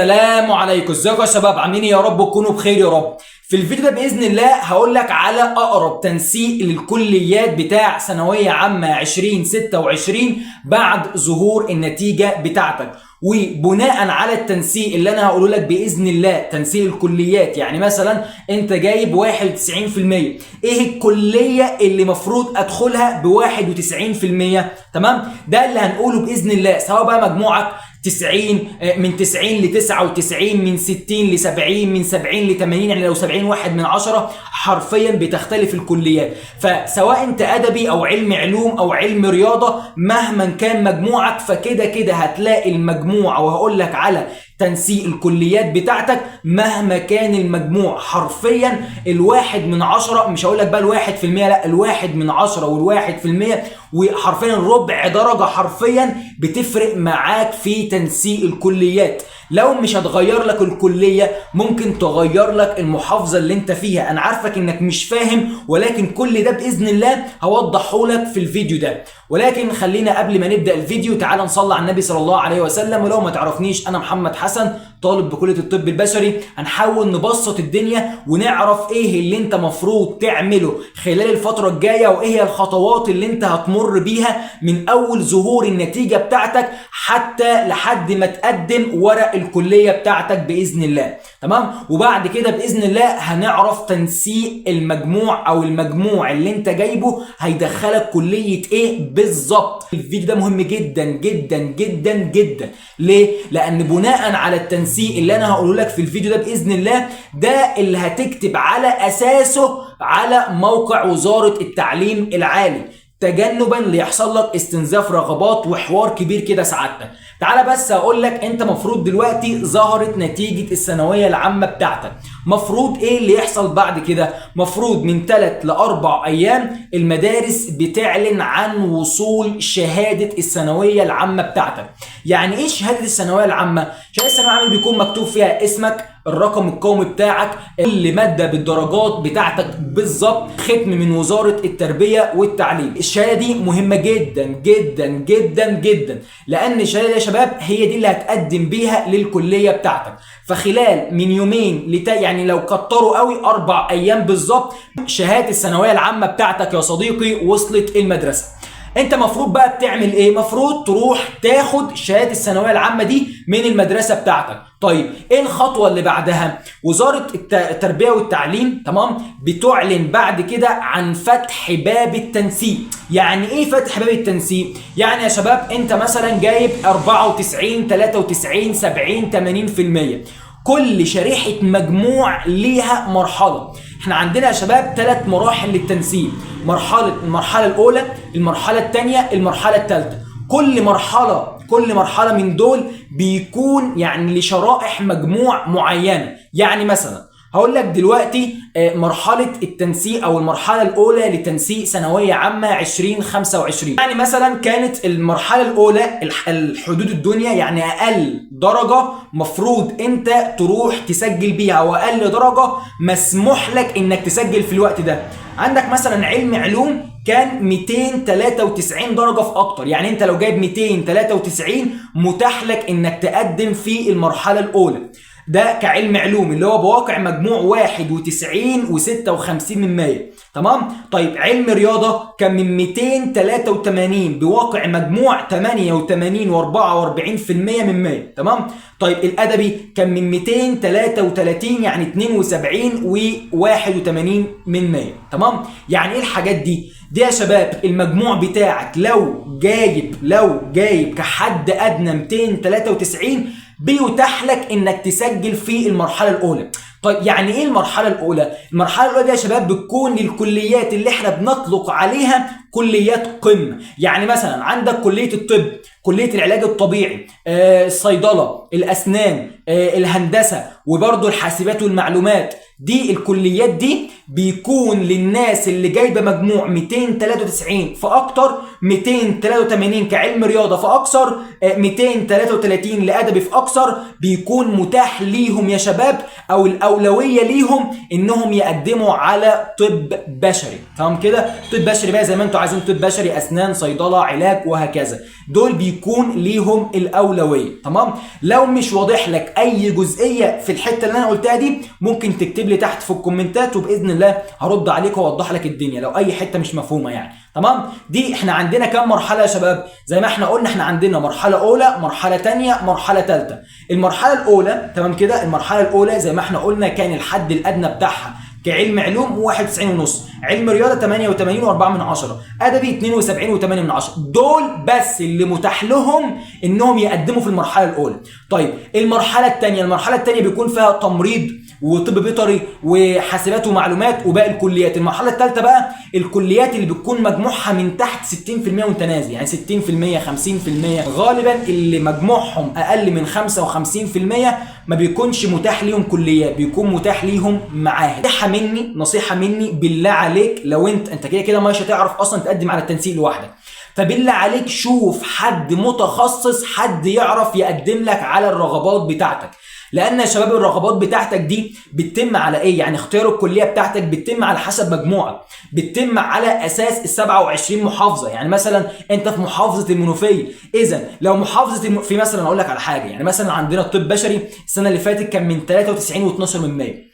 السلام عليكم، ازيكم يا شباب؟ عاملين ايه؟ يا رب تكونوا بخير يا رب. في الفيديو ده باذن الله هقول لك على اقرب تنسيق للكليات بتاع ثانويه عامه 2026 بعد ظهور النتيجه بتاعتك. وبناء على التنسيق اللي انا هقوله لك باذن الله، تنسيق الكليات، يعني مثلا انت جايب 91%، ايه الكليه اللي مفروض ادخلها ب 91%؟ تمام، ده اللي هنقوله باذن الله، سواء بقى مجموعك 90 من 90 ل 99 من 60 ل 70 من 70 ل 80، يعني لو 70 واحد من 10 حرفيا بتختلف الكليات. فسواء انت ادبي او علم علوم او علم رياضه، مهما كان مجموعك فكده كده هتلاقي المجموع، وهقول لك على تنسيق الكليات بتاعتك مهما كان المجموع. حرفيا الواحد من 10، مش هقول لك بقى الواحد في المية، لا، الواحد من 10 والواحد في المية، وحرفيا ربع درجة حرفيا بتفرق معاك في تنسيق الكليات. لو مش هتغير لك الكلية ممكن تغير لك المحافظة اللي انت فيها. انا عارفك انك مش فاهم، ولكن كل ده بإذن الله هوضحه لك في الفيديو ده. ولكن خلينا قبل ما نبدأ الفيديو تعال نصلي على النبي صلى الله عليه وسلم. ولو ما تعرفنيش، انا محمد حسن، طالب بكلية الطب البشري. هنحاول نبسط الدنيا ونعرف ايه اللي انت مفروض تعمله خلال الفترة الجاية، وايه هي الخطوات اللي انت هتمر بيها من اول ظهور النتيجة بتاعتك حتى لحد ما تقدم ورق الكلية بتاعتك بإذن الله. تمام، وبعد كده بإذن الله هنعرف تنسيق المجموع او المجموع اللي انت جايبه هيدخلك كلية ايه بالظبط. الفيديو ده مهم جدا جدا جدا جدا. ليه؟ لان بناء على التنسيق اللي انا هقوله لك في الفيديو ده باذن الله، ده اللي هتكتب على اساسه على موقع وزارة التعليم العالي، تجنبا ليحصل لك استنزاف رغبات وحوار كبير كده سعادتك. تعالى بس اقول لك، انت مفروض دلوقتي ظهرت نتيجة الثانوية العامة بتاعتك، مفروض ايه اللي يحصل بعد كده؟ مفروض من 3 ل 4 ايام المدارس بتعلن عن وصول شهادة الثانوية العامة بتاعتك. يعني ايه شهادة الثانوية العامة؟ شهادة الثانوية العامة بيكون مكتوب فيها اسمك، الرقم القومي بتاعك، كل ماده بالدرجات بتاعتك بالظبط، ختم من وزاره التربيه والتعليم. الشهاده دي مهمه جدا جدا جدا جدا، لان الشهاده دي يا شباب هي دي اللي هتقدم بيها للكليه بتاعتك. فخلال من يومين يعني لو كتروا قوي 4 ايام بالظبط، شهاده الثانويه العامه بتاعتك يا صديقي وصلت المدرسه. انت مفروض بقى بتعمل ايه؟ مفروض تروح تاخد شهاده الثانويه العامه دي من المدرسه بتاعتك. طيب ايه الخطوه اللي بعدها؟ وزاره التربيه والتعليم تمام بتعلن بعد كده عن فتح باب التنسيق. يعني ايه فتح باب التنسيق؟ يعني يا شباب انت مثلا جايب 94 93 70 80%، كل شريحه مجموع ليها مرحله. احنا عندنا يا شباب 3 مراحل للتنسيق، المرحله الاولى، المرحله الثانيه، المرحله الثالثه. كل مرحله من دول بيكون يعني لشرائح مجموع معينه. يعني مثلا هقول لك دلوقتي مرحله التنسيق او المرحله الاولى لتنسيق ثانويه عامه 2025، يعني مثلا كانت المرحله الاولى الحدود الدنيا، يعني اقل درجه مفروض انت تروح تسجل بيها، واقل درجه مسموح لك انك تسجل في الوقت ده. عندك مثلا علم علوم كان 293 درجه في اكتر، يعني انت لو جايب 293 متاح لك انك تقدم في المرحله الاولى. ده كعلم علوم اللي هو بواقع مجموع 91 و56 من 100. تمام. طيب علم رياضه كان من 283 بواقع مجموع 88 و44% من 100. تمام. طيب الادبي كان من 233 يعني 72 و81 من 100. تمام. يعني ايه الحاجات دي يا شباب؟ المجموع بتاعك لو جايب كحد ادنى 293 بيتاح لك انك تسجل في المرحله الاولى. طيب يعني ايه المرحله الاولى؟ المرحله الاولى دي يا شباب بتكون للكليات اللي احنا بنطلق عليها كليات قمه. يعني مثلا عندك كليه الطب، كليه العلاج الطبيعي، الصيدله، الاسنان، الهندسه، وبرضه الحاسبات والمعلومات، دي الكليات دي بيكون للناس اللي جايبه مجموع 293 فاكتر، 283 كعلم رياضه فاكثر، 233 لادبي فاكثر، بيكون متاح ليهم يا شباب او الاولويه ليهم انهم يقدموا على طب بشري. تمام كده؟ طب بشري بقى زي ما انتوا عايزين، طب بشري، اسنان، صيدله، علاج، وهكذا، دول بيكون ليهم الاولويه. تمام؟ لو مش واضح لك اي جزئيه في الحته اللي انا قلتها دي ممكن تكتب لي تحت في الكومنتات وباذن الله هرد عليك واوضح لك الدنيا لو اي حته مش مفهومه يعني. تمام؟ دي احنا عندنا كام مرحله يا شباب؟ زي ما احنا قلنا احنا عندنا مرحله اولى، مرحله ثانيه، مرحله ثالثه. المرحله الاولى تمام كده، المرحله الاولى زي ما احنا قلنا كان الحد الادنى بتاعها كعلم علوم 91.5، علم رياضه 88.4، ادبي 72.8. دول بس اللي متاح لهم انهم يقدموا في المرحله الاولى. طيب المرحله الثانيه، المرحله الثانيه بيكون فيها تمريض وطب بيطري وحاسبات ومعلومات وباقي الكليات. المرحله الثالثه بقى الكليات اللي بتكون مجموعها من تحت 60% وانت نازل، يعني 60% 50%. غالبا اللي مجموعهم اقل من 55% ما بيكونش متاح ليهم كليات، بيكون متاح ليهم معاهد. نصيحه مني بالله عليك، لو انت كده كده مش هتعرف اصلا تقدم على التنسيق لوحدك، فبالله عليك شوف حد متخصص، حد يعرف يقدم لك على الرغبات بتاعتك. لان يا شباب الرغبات بتاعتك دي بتتم على ايه؟ يعني اختيار الكليه بتاعتك بتتم على حسب مجموعك، بتتم على اساس ال 27 محافظه. يعني مثلا انت في محافظه المنوفيه، اذا لو محافظه في مثلا اقول لك على حاجه، يعني مثلا عندنا الطب بشري السنه اللي فاتت كان من 93.12%،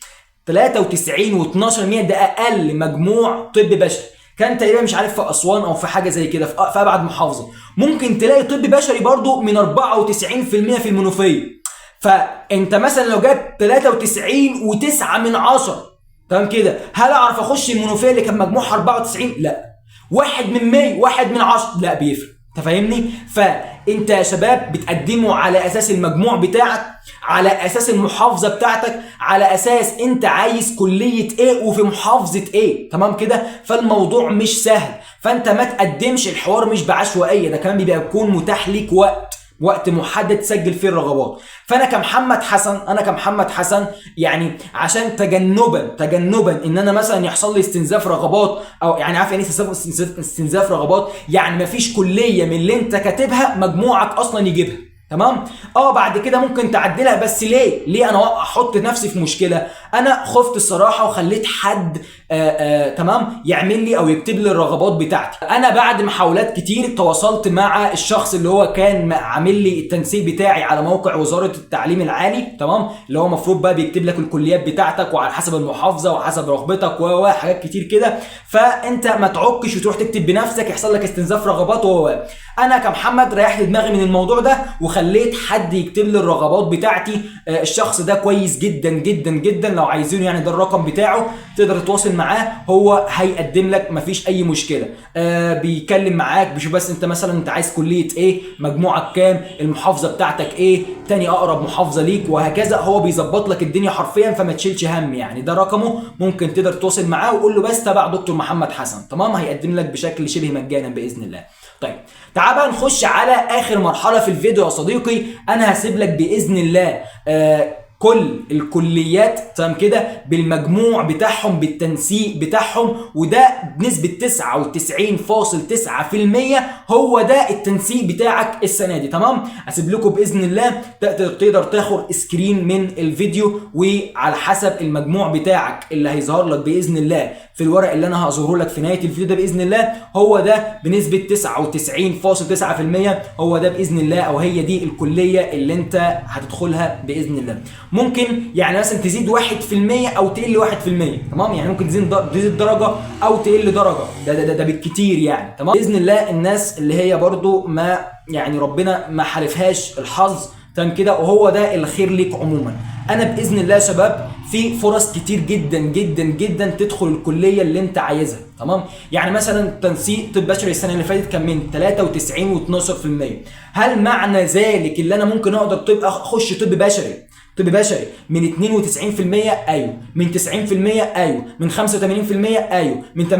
93.12% ده اقل مجموع طب بشري. كان تقريبا مش عارف في اسوان او في حاجه زي كده في ابعد محافظه. ممكن تلاقي طب بشري برضو من 94% في المنوفيه. فانت مثلا لو جاب 93.9، تمام كده، هل اعرف اخش المنوفيه اللي كان مجموعها 94؟ لا. 1 من 100، 1 من 10، لا بيفرق. انت فاهمني؟ فانت يا شباب بتقدموا على اساس المجموع بتاعك، على اساس المحافظه بتاعتك، على اساس انت عايز كليه ايه وفي محافظه ايه. تمام كده؟ فالموضوع مش سهل، فانت ما تقدمش، الحوار مش بعشوائيه، ده كمان بيبقى يكون متاح ليك وقت محدد تسجل فيه الرغبات. فانا كمحمد حسن يعني عشان تجنبا ان انا مثلا يحصل لي استنزاف رغبات، او يعني عارف يعني استنزاف رغبات، يعني مفيش كليه من اللي انت كاتبها مجموعك اصلا يجيبها. تمام؟ بعد كده ممكن تعدلها، بس ليه انا احط نفسي في مشكله؟ انا خفت الصراحه وخليت حد تمام يعمل لي او يكتب لي الرغبات بتاعتي. انا بعد محاولات كتير تواصلت مع الشخص اللي هو كان عامل لي التنسيق بتاعي على موقع وزاره التعليم العالي، تمام، اللي هو المفروض بقى بيكتب لك الكليات بتاعتك وعلى حسب المحافظه وحسب رغبتك وحاجات كتير كده. فانت ما تعكش وتروح تكتب بنفسك يحصل لك استنزاف رغبات انا كمحمد ريحت دماغي من الموضوع ده وخليت حد يكتب لي الرغبات بتاعتي. الشخص ده كويس جدا جدا جدا، لو عايزينه يعني ده الرقم بتاعه تقدر تتواصل معاه، هو هيقدم لك مفيش اي مشكله. بيكلم معاك، بيشوف بس انت مثلا انت عايز كليه ايه، مجموعك كام، المحافظه بتاعتك ايه، تاني اقرب محافظه ليك، وهكذا. هو بيظبط لك الدنيا حرفيا، فما تشيلش هم يعني. ده رقمه، ممكن تقدر تتواصل معاه وقول له بس تبع دكتور محمد حسن، تمام، هيقدم لك بشكل شبه مجانا باذن الله. طيب تعال بقى نخش على اخر مرحله في الفيديو يا صديقي. انا هسيب لك باذن الله كل الكليات، تمام كده، بالمجموع بتاعهم، بالتنسيق بتاعهم، وده بنسبه 99.9% هو ده التنسيق بتاعك السنه دي. تمام؟ هسيب لكم باذن الله تقدر تاخد سكرين من الفيديو، وعلى حسب المجموع بتاعك اللي هيظهر لك باذن الله في الورق اللي انا هظهره لك في نهايه الفيديو ده باذن الله، هو ده بنسبه 99.9% هو ده باذن الله، او هي دي الكليه اللي انت هتدخلها باذن الله. ممكن يعني مثلا تزيد 1% او تقل 1%، تمام، يعني ممكن تزيد درجه او تقل درجه، ده بالكتير يعني. تمام؟ باذن الله الناس اللي هي برضو ما يعني ربنا ما حالفهاش الحظ، تمام كده، وهو ده الخير ليك عموما. انا باذن الله يا شباب في فرص كتير جدا جدا جدا تدخل الكليه اللي انت عايزها. تمام؟ يعني مثلا تنسيق طب بشري السنه اللي فاتت كان من 93.12%. هل معنى ذلك اللي انا ممكن اقدر اخش طب بشري من 92%؟ ايوه. من 90%؟ ايوه. من 85%؟ ايوه. من 80%؟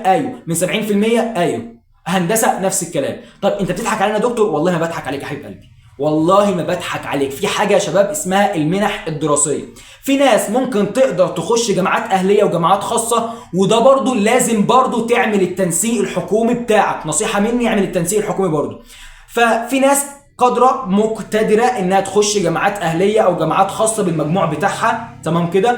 ايوه. من 70%؟ ايوه. هندسه نفس الكلام. طب انت بتضحك علينا يا دكتور؟ والله ما بضحك عليك يا حبيب قلبي، والله ما بضحك عليك، في حاجه يا شباب اسمها المنح الدراسيه. في ناس ممكن تقدر تخش جامعات اهليه وجامعات خاصه، وده برضو لازم برضو تعمل التنسيق الحكومي بتاعك، نصيحه مني اعمل التنسيق الحكومي برضو. ففي ناس قادره مقتدره انها تخش جامعات اهليه او جامعات خاصه بالمجموع بتاعها، تمام كده.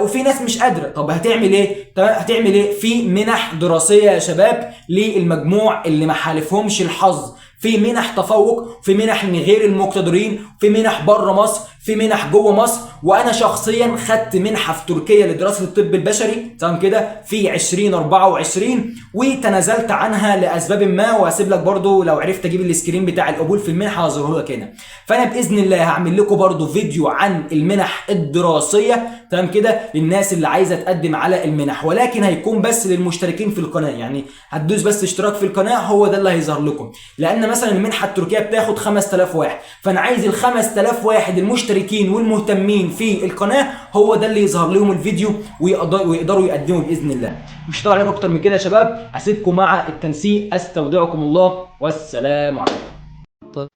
وفي ناس مش قادره. طب هتعمل ايه؟ هتعمل ايه؟ في منح دراسيه يا شباب للمجموع اللي ما حالفهمش الحظ، في منح تفوق، في منح لغير المقتدرين، في منح بره مصر، في منح جوه مصر. وانا شخصيا خدت منحه في تركيا لدراسه الطب البشري، تمام كده، في 2024، وتنازلت عنها لاسباب ما، وهسيب لك برضو لو عرفت اجيب السكرين بتاع القبول في المنحه هظهره لك هنا. فانا باذن الله هعمل لكم برضو فيديو عن المنح الدراسيه، تمام كده، للناس اللي عايزه تقدم على المنح، ولكن هيكون بس للمشتركين في القناه. يعني هتدوس بس اشتراك في القناه، هو ده اللي هيظهر لكم. لان مثلا المنحه التركيه بتاخد 5000 واحد، فانا عايز ال 5000 واحد المشتركين والمهتمين في القناه هو ده اللي يظهر لهم الفيديو ويقدروا يقدموا باذن الله. مش هطول عليكم اكتر من كده يا شباب، هسيبكم مع التنسيق. استودعكم الله والسلام عليكم.